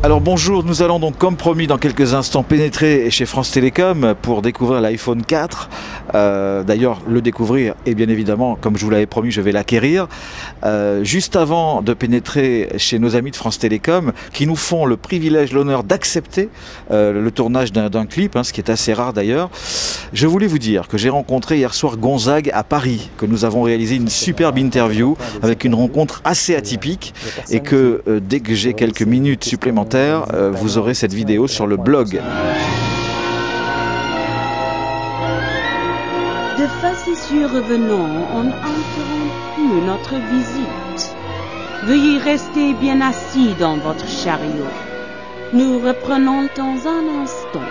Alors bonjour, nous allons donc comme promis dans quelques instants pénétrer chez France Télécom pour découvrir l'iPhone 4. D'ailleurs le découvrir et bien évidemment comme je vous l'avais promis je vais l'acquérir. Juste avant de pénétrer chez nos amis de France Télécom qui nous font le privilège, l'honneur d'accepter le tournage d'un clip, ce qui est assez rare d'ailleurs. Je voulais vous dire que j'ai rencontré hier soir Gonzague à Paris, que nous avons réalisé une superbe interview avec une rencontre assez atypique et que dès que j'ai quelques minutes supplémentaires, vous aurez cette vidéo sur le blog. De facétieux revenants ont interrompu notre visite. Veuillez rester bien assis dans votre chariot. Nous reprenons dans un instant.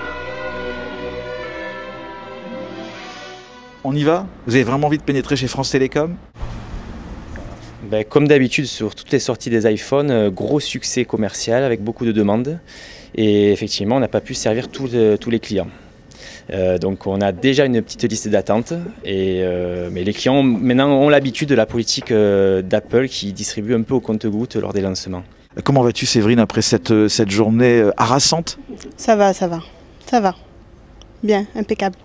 On y va? Vous avez vraiment envie de pénétrer chez France Télécom? Comme d'habitude sur toutes les sorties des iPhones, gros succès commercial avec beaucoup de demandes et effectivement on n'a pas pu servir tous les clients. Donc on a déjà une petite liste d'attente, mais les clients maintenant ont l'habitude de la politique d'Apple qui distribue un peu au compte-gouttes lors des lancements. Comment vas-tu Séverine après cette journée harassante? Ça va. Bien, impeccable.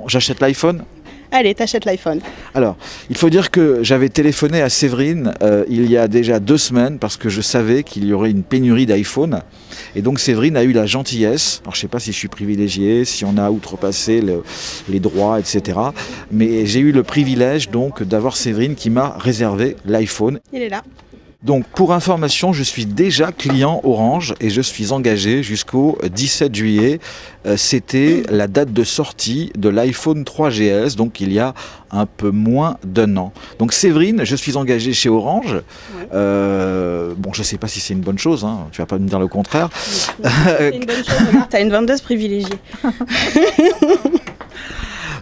J'achète l'iPhone? Allez, t'achètes l'iPhone. Alors, il faut dire que j'avais téléphoné à Séverine il y a déjà 2 semaines parce que je savais qu'il y aurait une pénurie d'iPhone. Et donc Séverine a eu la gentillesse, alors je ne sais pas si je suis privilégié, si on a outrepassé les droits, etc. Mais j'ai eu le privilège donc d'avoir Séverine qui m'a réservé l'iPhone. Il est là. Donc pour information, je suis déjà client Orange et je suis engagé jusqu'au 17 juillet. C'était la date de sortie de l'iPhone 3GS, donc il y a un peu moins d'1 an. Donc Séverine, je suis engagé chez Orange. Ouais. Bon, je ne sais pas si c'est une bonne chose, tu ne vas pas me dire le contraire. C'est une bonne chose, tu as une vendeuse privilégiée.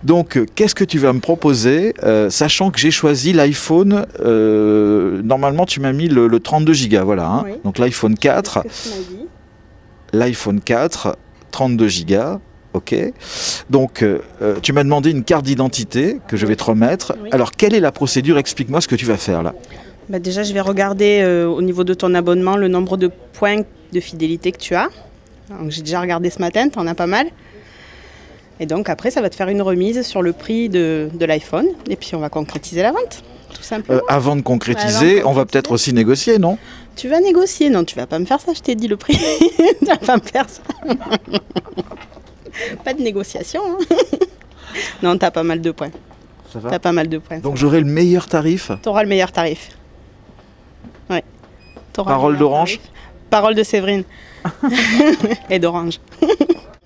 Donc, qu'est-ce que tu vas me proposer, sachant que j'ai choisi l'iPhone, normalement tu m'as mis le 32 Go, voilà. Oui. Donc l'iPhone 4, l'iPhone 4, 32 Go, ok. Donc, tu m'as demandé une carte d'identité que je vais te remettre. Oui. Alors, quelle est la procédure? Explique-moi ce que tu vas faire là. Déjà, je vais regarder au niveau de ton abonnement le nombre de points de fidélité que tu as. J'ai déjà regardé ce matin, tu en as pas mal. Et donc après, ça va te faire une remise sur le prix de l'iPhone. Et puis on va concrétiser la vente, tout simplement. Avant de concrétiser, on va peut-être aussi négocier, non? Tu vas négocier, non, tu vas pas me faire ça, je t'ai dit le prix. Tu vas pas me faire ça. Pas de négociation. Non, t'as pas mal de points. Ça va? T'as pas mal de points. Donc j'aurai le meilleur tarif? T'auras le meilleur tarif. Oui. Parole d'Orange? Parole de Séverine. Et d'Orange.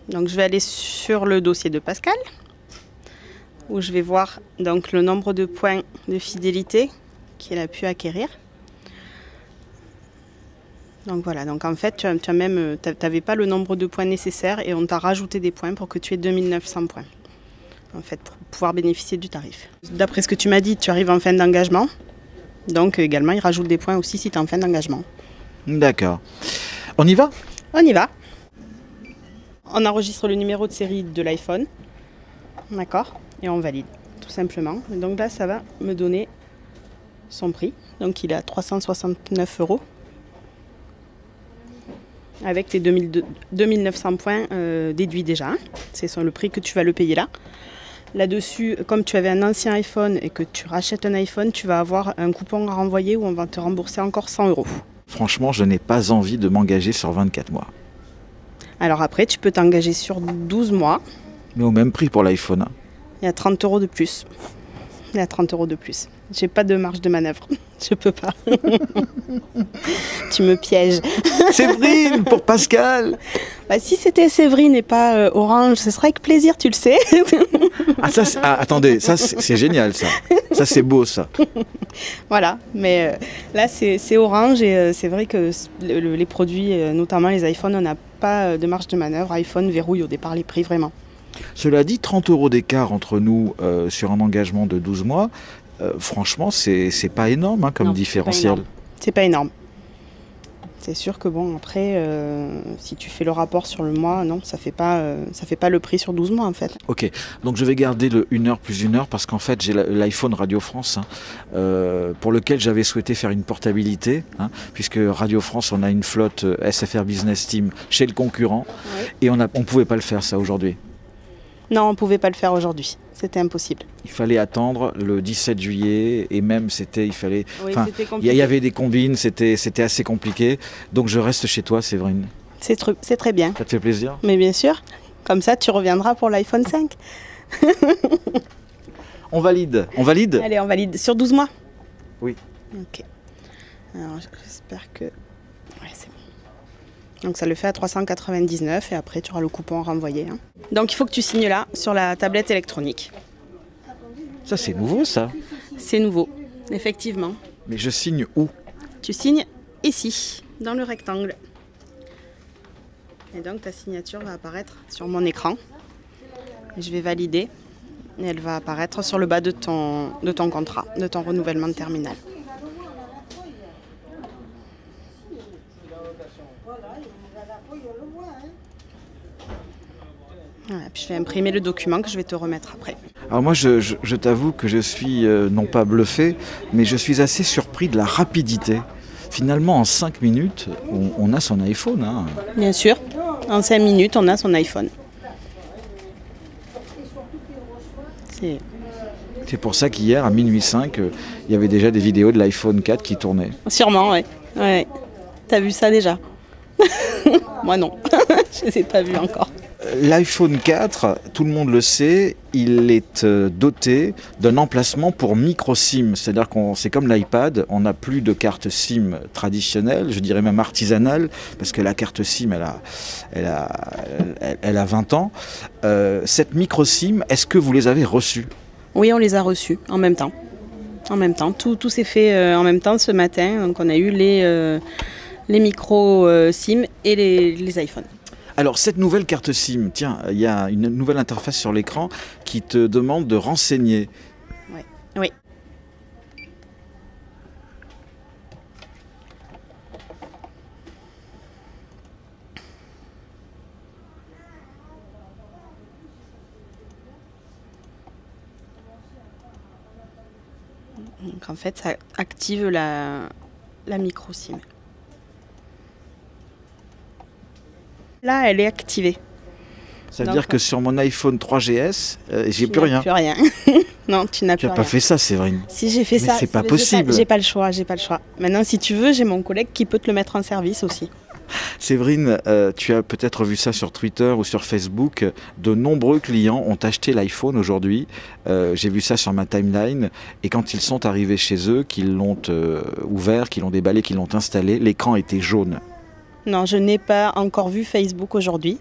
Donc je vais aller sur le dossier de Pascal, où je vais voir donc le nombre de points de fidélité qu'il a pu acquérir. Donc voilà, donc en fait tu n'avais pas le nombre de points nécessaires et on t'a rajouté des points pour que tu aies 2900 points, en fait, pour pouvoir bénéficier du tarif. D'après ce que tu m'as dit, tu arrives en fin d'engagement, donc également il rajoute des points aussi si tu es en fin d'engagement. D'accord. On y va? On y va. On enregistre le numéro de série de l'iPhone, d'accord, et on valide, tout simplement. Et donc là, ça va me donner son prix. Donc il est à 369 €, avec tes 2900 points déduits déjà. C'est le prix que tu vas le payer là. Là-dessus, comme tu avais un ancien iPhone et que tu rachètes un iPhone, tu vas avoir un coupon à renvoyer où on va te rembourser encore 100 €. Franchement, je n'ai pas envie de m'engager sur 24 mois. Alors après, tu peux t'engager sur 12 mois. Mais au même prix pour l'iPhone. Il y a 30 € de plus. Il y a 30 € de plus. J'ai pas de marge de manœuvre. Je peux pas. Tu me pièges. Séverine, pour Pascal. Si c'était Séverine et pas Orange, ce serait avec plaisir, tu le sais. Attendez, ça c'est génial ça. Ça c'est beau ça. Voilà, mais là c'est Orange et c'est vrai que les produits, notamment les iPhones, on n'a pas de marge de manœuvre. iPhone verrouille au départ les prix vraiment. Cela dit, 30 € d'écart entre nous sur un engagement de 12 mois, franchement c'est pas énorme comme différentiel. C'est pas énorme. C'est sûr que bon, après, si tu fais le rapport sur le mois, non, ça fait pas le prix sur 12 mois en fait. Ok, donc je vais garder le 1 heure plus 1 heure parce qu'en fait j'ai l'iPhone Radio France pour lequel j'avais souhaité faire une portabilité, puisque Radio France on a une flotte SFR Business Team chez le concurrent, et on pouvait pas le faire ça aujourd'hui. Non, on pouvait pas le faire aujourd'hui. C'était impossible. Il fallait attendre le 17 juillet et même il fallait. Oui, il y avait des combines, c'était assez compliqué. Donc je reste chez toi, Séverine. C'est très bien. Ça te fait plaisir? Mais bien sûr. Comme ça, tu reviendras pour l'iPhone 5. On valide. On valide? Allez, on valide. Sur 12 mois? Oui. Ok. Alors j'espère que. Ouais, c'est bon. Donc ça le fait à 399 et après tu auras le coupon renvoyé. Donc il faut que tu signes là, sur la tablette électronique. Ça c'est nouveau ça? C'est nouveau, effectivement. Mais je signe où? Tu signes ici, dans le rectangle. Et donc ta signature va apparaître sur mon écran. Je vais valider et elle va apparaître sur le bas de ton contrat, de ton renouvellement de terminal. Voilà, puis je vais imprimer le document que je vais te remettre après. Alors moi je t'avoue que je suis non pas bluffé, mais je suis assez surpris de la rapidité. Finalement en 5 minutes on a son iPhone. Bien sûr, en 5 minutes on a son iPhone. C'est pour ça qu'hier à minuit 5 il y avait déjà des vidéos de l'iPhone 4 qui tournaient. Sûrement, ouais. T'as vu ça déjà? Moi non, je ne les ai pas vus encore. L'iPhone 4, tout le monde le sait, il est doté d'un emplacement pour micro SIM. C'est-à-dire que c'est comme l'iPad, on n'a plus de carte SIM traditionnelle, je dirais même artisanale, parce que la carte SIM, elle a 20 ans. Cette micro SIM, est-ce que vous les avez reçues? Oui, on les a reçues en même temps. Tout s'est fait en même temps ce matin. Donc on a eu les micros SIM et les iPhones. Alors cette nouvelle carte SIM, tiens, il y a une nouvelle interface sur l'écran qui te demande de renseigner. Oui. Donc en fait, ça active la micro SIM. Là, elle est activée. Ça veut dire que sur mon iPhone 3GS, j'ai plus rien. Plus rien. Non, tu n'as plus rien. Tu n'as pas fait ça, Séverine? Si, j'ai fait ça. Mais c'est pas possible. J'ai pas le choix. Maintenant, si tu veux, j'ai mon collègue qui peut te le mettre en service aussi. Séverine, tu as peut-être vu ça sur Twitter ou sur Facebook. De nombreux clients ont acheté l'iPhone aujourd'hui. J'ai vu ça sur ma timeline. Et quand ils sont arrivés chez eux, qu'ils l'ont ouvert, qu'ils l'ont déballé, qu'ils l'ont installé, l'écran était jaune. Non, je n'ai pas encore vu Facebook aujourd'hui.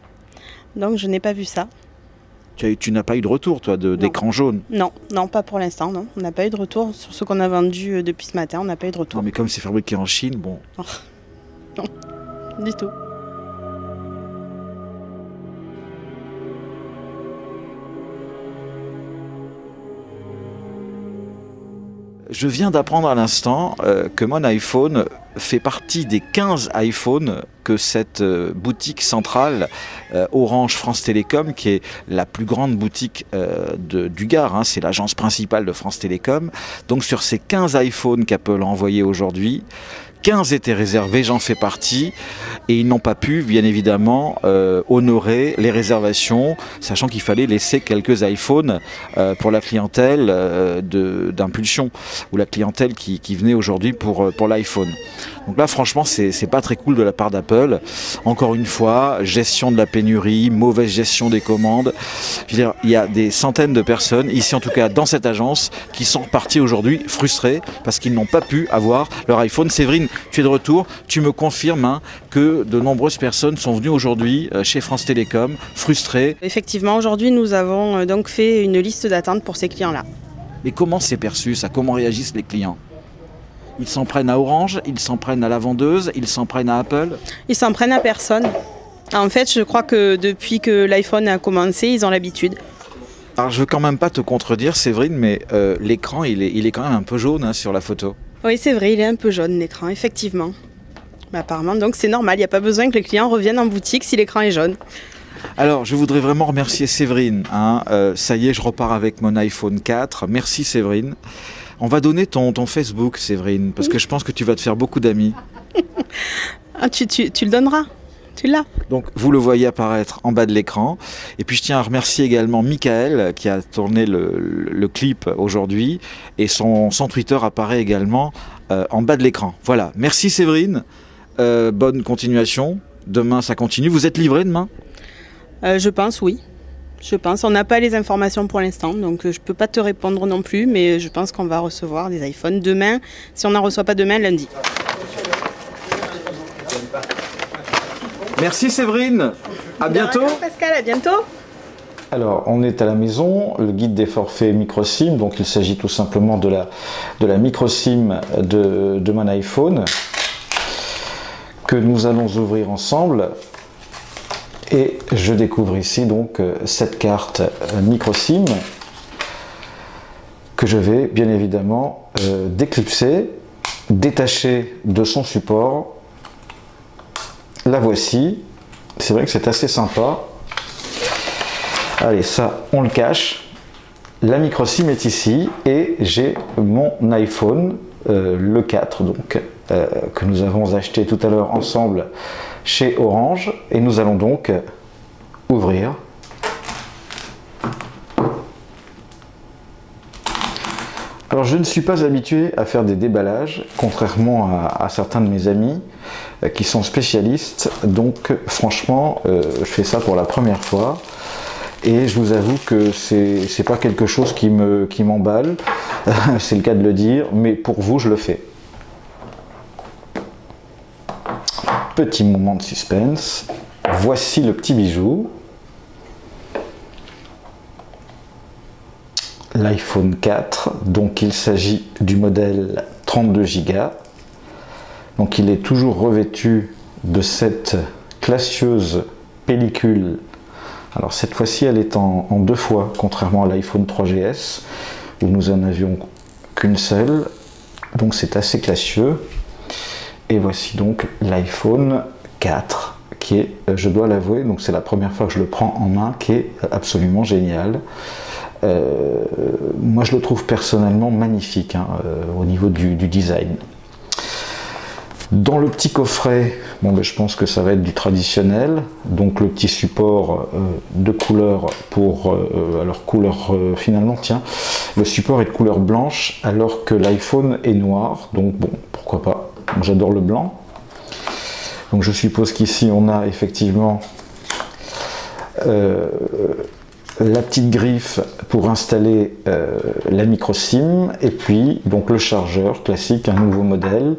Donc, je n'ai pas vu ça. Tu n'as pas eu de retour, toi, d'écran jaune? Non, pas pour l'instant, non. On n'a pas eu de retour sur ce qu'on a vendu depuis ce matin. On n'a pas eu de retour. Non, mais comme c'est fabriqué en Chine, bon... Non, du tout. Je viens d'apprendre à l'instant que mon iPhone fait partie des 15 iPhones que cette boutique centrale Orange France Télécom, qui est la plus grande boutique du Gard, c'est l'agence principale de France Télécom. Donc sur ces 15 iPhones qu'Apple a envoyés aujourd'hui, 15 étaient réservés, j'en fais partie, et ils n'ont pas pu, bien évidemment, honorer les réservations, sachant qu'il fallait laisser quelques iPhones pour la clientèle d'Impulsion, ou la clientèle qui venait aujourd'hui pour l'iPhone. Donc là, franchement, c'est pas très cool de la part d'Apple. Encore une fois, gestion de la pénurie, mauvaise gestion des commandes. Je veux dire, il y a des centaines de personnes, ici en tout cas dans cette agence, qui sont repartis aujourd'hui frustrés parce qu'ils n'ont pas pu avoir leur iPhone. Séverine, tu es de retour. Tu me confirmes que de nombreuses personnes sont venues aujourd'hui chez France Télécom frustrées. Effectivement, aujourd'hui, nous avons donc fait une liste d'attente pour ces clients-là. Mais comment c'est perçu ça? Comment réagissent les clients? Ils s'en prennent à Orange, ils s'en prennent à la vendeuse, ils s'en prennent à Apple? Ils s'en prennent à personne. En fait, je crois que depuis que l'iPhone a commencé, ils ont l'habitude. Alors, je veux quand même pas te contredire, Séverine, mais l'écran, il est quand même un peu jaune sur la photo. Oui, c'est vrai, il est un peu jaune, l'écran, effectivement. Mais apparemment, donc c'est normal, il n'y a pas besoin que les clients reviennent en boutique si l'écran est jaune. Alors, je voudrais vraiment remercier Séverine. Ça y est, je repars avec mon iPhone 4. Merci Séverine. On va donner ton Facebook, Séverine, parce que je pense que tu vas te faire beaucoup d'amis. Ah, tu le donneras, tu l'as. Donc, vous le voyez apparaître en bas de l'écran. Et puis, je tiens à remercier également Michael, qui a tourné le clip aujourd'hui. Et son Twitter apparaît également en bas de l'écran. Voilà. Merci Séverine. Bonne continuation. Demain, ça continue. Vous êtes livré demain ? Je pense, oui. Je pense. On n'a pas les informations pour l'instant, donc je ne peux pas te répondre non plus, mais je pense qu'on va recevoir des iPhones demain. Si on n'en reçoit pas demain, lundi. Merci Séverine. À bientôt. Pascal, à bientôt. Alors, on est à la maison, le guide des forfaits micro-SIM. Donc, il s'agit tout simplement de la micro-SIM de mon iPhone que nous allons ouvrir ensemble. Et je découvre ici donc cette carte micro SIM que je vais bien évidemment déclipser, détacher de son support. La voici. C'est vrai que c'est assez sympa. Allez, ça on le cache. La micro SIM est ici et j'ai mon iPhone, le 4 donc, que nous avons acheté tout à l'heure ensemble chez Orange, et nous allons donc ouvrir. Alors je ne suis pas habitué à faire des déballages, contrairement à certains de mes amis qui sont spécialistes, donc franchement je fais ça pour la première fois et je vous avoue que c'est pas quelque chose qui m'emballe, c'est le cas de le dire, mais pour vous je le fais. Petit moment de suspense, voici le petit bijou, l'iPhone 4, donc il s'agit du modèle 32 Go, donc il est toujours revêtu de cette classieuse pellicule. Alors cette fois-ci elle est en deux fois, contrairement à l'iPhone 3GS où nous en avions qu'une seule, donc c'est assez classieux. Et voici donc l'iPhone 4 qui est, je dois l'avouer, donc c'est la première fois que je le prends en main, qui est absolument génial. Moi je le trouve personnellement magnifique au niveau du design. Dans le petit coffret, je pense que ça va être du traditionnel, donc le petit support de couleur pour, alors couleur finalement, tiens, le support est de couleur blanche alors que l'iPhone est noir, donc bon, pourquoi pas. J'adore le blanc. Donc je suppose qu'ici on a effectivement la petite griffe pour installer la micro SIM et puis donc le chargeur classique, un nouveau modèle,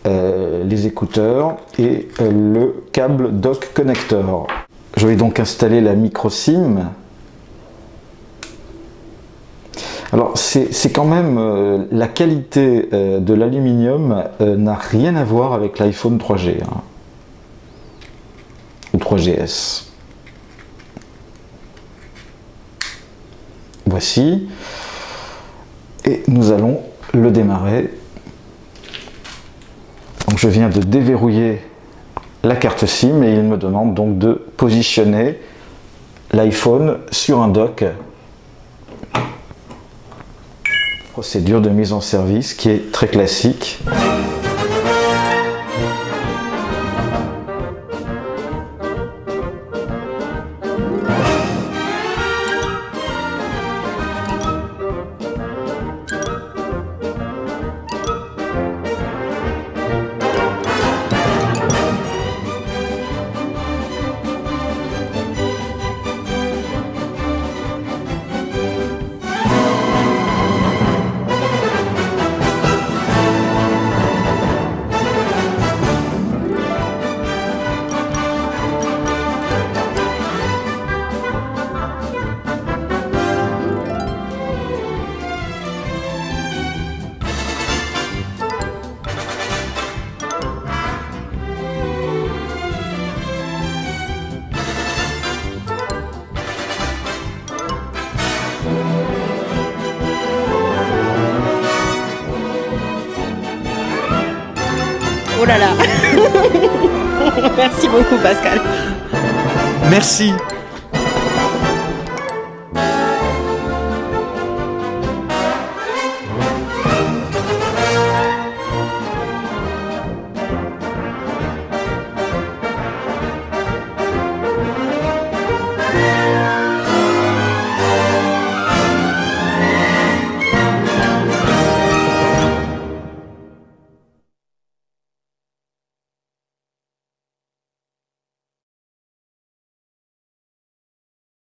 les écouteurs et le câble dock connector. Je vais donc installer la micro SIM. Alors c'est quand même, la qualité de l'aluminium n'a rien à voir avec l'iPhone 3G ou 3GS. Voici, et nous allons le démarrer. Donc je viens de déverrouiller la carte SIM et il me demande donc de positionner l'iPhone sur un dock. Procédure de mise en service qui est très classique. Oh là là. Merci beaucoup Pascal. Merci.